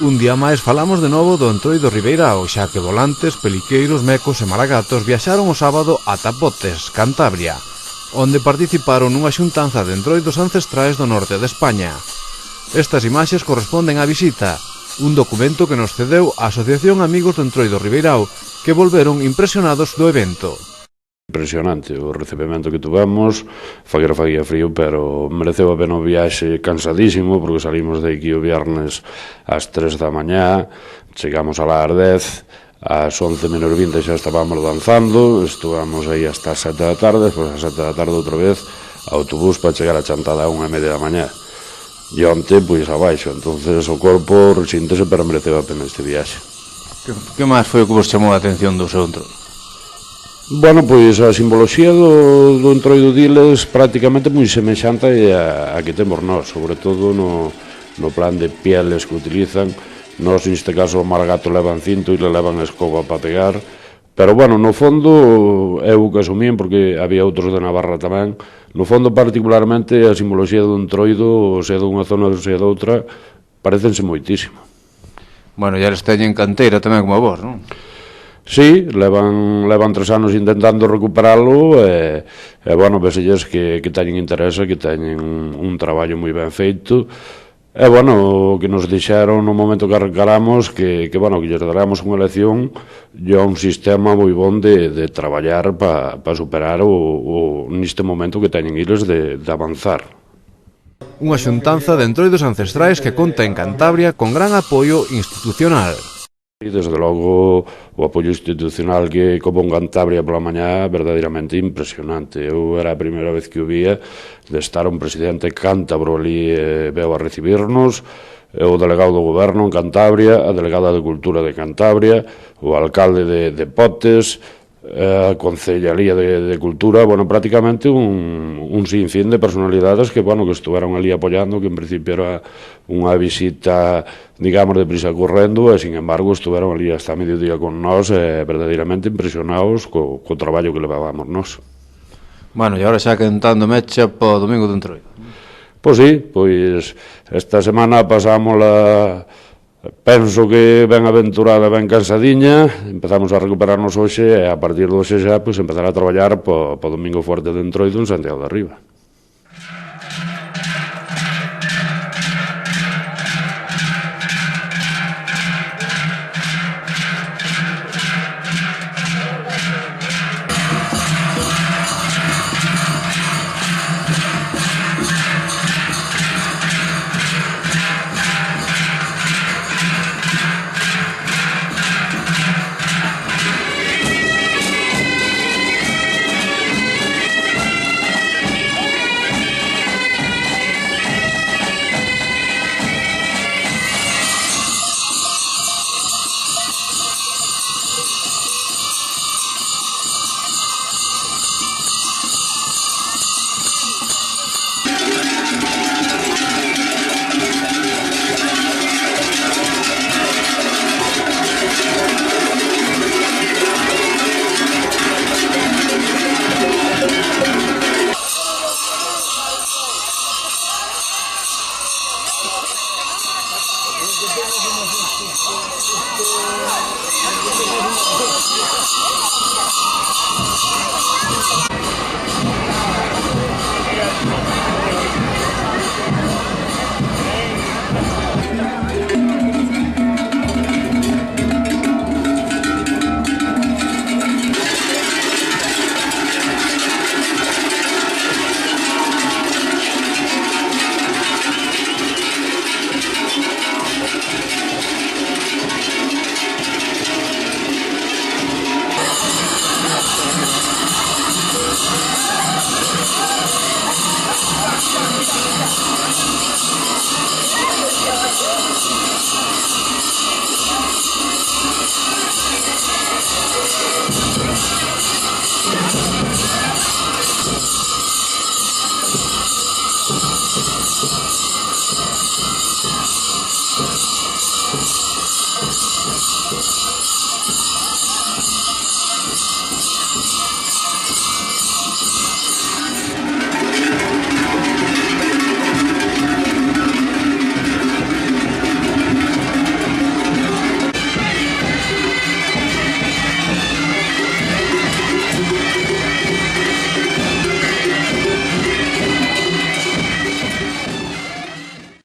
Un día máis falamos de novo do Entroido Ribeirao, xa que volantes, peliqueiros, mecos e maragatos viaxaron o sábado ata Potes, Cantabria, onde participaron nunha xuntanza de entroidos ancestrais do norte de España. Estas imaxes corresponden á visita, un documento que nos cedeu a Asociación Amigos do Entroido Ribeirao, que volveron impresionados do evento. Impresionante o recibimento que tuvemos, faguía frío, pero mereceu a pena o viaxe, cansadísimo, porque salimos de aquí o viernes ás 3 da mañá, chegamos a las 10, ás 11:20 xa estábamos danzando, estuvamos aí hasta as 7 da tarde, despois ás 7 da tarde outra vez, autobús para chegar a Chantada a 1:30 da mañá. E onte, pois, abaixo, entonces o corpo resíntese, pero mereceu a pena este viaxe. Que máis foi o que vos chamou a atención do seu entroido? Bueno, pois a simboloxía do entroido diles prácticamente moi semexante a que temos nós, sobre todo no plan de pieles que utilizan. Nós, neste caso, o margato levan cinto e le levan escoba para pegar, pero, bueno, no fondo, eu que asumín, porque había outros de Navarra tamén, no fondo, particularmente, a simboloxía do entroido, sea dunha zona ou sea doutra, parecense moitísimo. Bueno, ya les teñen canteira tamén como vos, non? Sí, levan 3 anos intentando recuperalo e bueno, veselles que teñen interese, que teñen un traballo moi ben feito. E, bueno, o que nos dixeron no momento que arrancaramos que bueno, que lles daramos unha lección e un sistema moi bon de traballar para superar neste momento que teñen eles de avanzar. Unha xuntanza de entroidos ancestrais que conta en Cantabria con gran apoio institucional. E, desde logo, o apoio institucional que como en Cantabria pola mañá verdadeiramente impresionante. Eu era a primeira vez que o vía, de estar un presidente cántabro ali veo a recibirnos, o delegado do goberno en Cantabria, a delegada de Cultura de Cantabria, o alcalde de Potes, a Concellaría de Cultura, bueno, prácticamente un sinfín de personalidades que, bueno, que estuveron ali apoiando, que en principio era unha visita, digamos, de prisa correndo, e, sin embargo, estuveron ali hasta mediodía con nós, verdadeiramente impresionados co traballo que levábamos nós. Bueno, e agora xa quentando mecha po domingo do Entroido. Pois sí, pois esta semana pasámola, penso que ben aventurada, ben cansadiña, empezamos a recuperarnos hoxe e a partir de hoxe xa pois, empezar a traballar po domingo fuerte de Entroido en Santiago de Arriba.